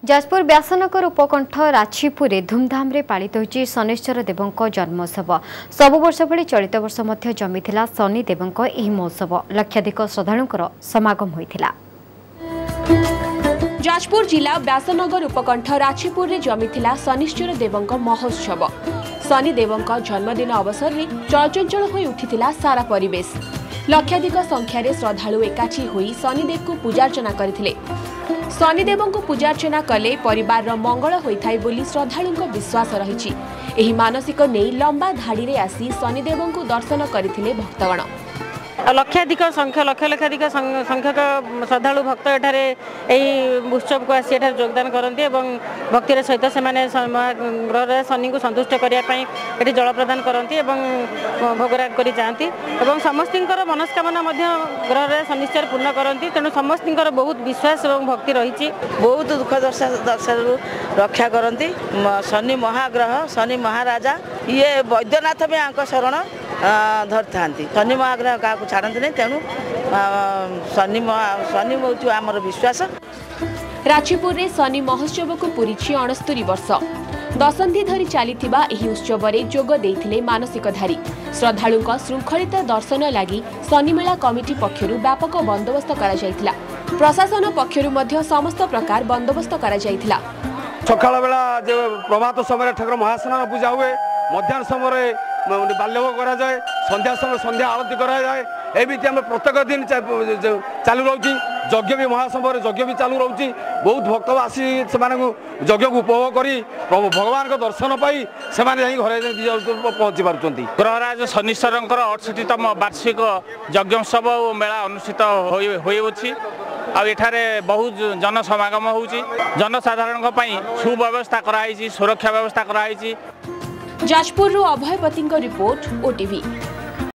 जाजपुर व्यासनगर उपकंठ राछीपुर धूमधाम रे पालित होची शनिश्चर देवंक जन्मोत्सव। सब वर्ष भली चलित वर्ष मध्य जमीथिला शनि देवंक एही महोत्सव लक्षाधिक श्रद्धालुंकर समागम होइथिला। जाजपुर जिला व्यासनगर उपकंठ राछीपुर रे जमीथिला शनिश्चर देवंक महोत्सव। शनि देवंक जन्मदिन अवसर रे चलचंचल होई उठिथिला सारा परिवेश। लक्षाधिक संख्यार श्रद्धालु एकाठी होई शनिदेव को पूजार्चना करथिले। शनिदेव को पूजार्चना कले परिवार मंगल होइथाय बोली श्रद्धालुंक विश्वास रहिछि। एही मानसिक नेई लंबा धाड़ी रे आसी शनिदेव को दर्शन करथिले भक्तगण। लक्षाधिक लक्षाधिक संख्यक श्रद्धालु भक्त एठारे उत्सव को आसी एठारे योगदान करती और भक्तिर सहित से ग्रह शनि को संतुष्ट करने जल प्रदान करती भोगराग कर जाती और समस्त मनस्कामना ग्रह शनिश्चर पूर्ण करती। तेणु समस्त बहुत विश्वास और भक्ति रही बहुत दुख दशा रक्षा करती। शनि महाग्रह शनि महाराजा ये वैद्यनाथ भी आंक शरण धरि था। शनि महाग्रह क्या छाड़ती नहीं। तेणु शनि हूँ आमर विश्वास। राछीपुर रे शनि महोत्सव को पूरी 69 वर्ष दशंधि धरी चली उत्सव में जोग देते मानसिकधारी श्रद्धालु श्रृंखलित दर्शन लगी शनिमेला कमिटी पक्षर व्यापक बंदोबस्त करा। प्रशासन पक्षर समस्त प्रकार बंदोबस्त करा। सकाल बेला जो प्रभात समय ठाकुर महास्नान पूजा हुए, मध्याह्न समय बाल्यभोग करा जाए, संध्या समय संध्या आरती करा जाए। एमती आम प्रत्येक दिन चालू रोचे। यज्ञ भी महासमय यज्ञ भी चालू रोचे। बहुत भक्त आसी से यज्ञ को उपभोग कर भगवान का दर्शन पाई से घर पहुँची पार्टी। ग्रहराज शनिश्चर 68तम वार्षिक यज्ञोत्सव और मेला अनुष्ठित होइछि। आठारे बहुत जनसमागम होउछि। जनसाधारण सुव्यवस्था कराई, सुरक्षा व्यवस्था कराई। Jajpur Abhaypati report OTV.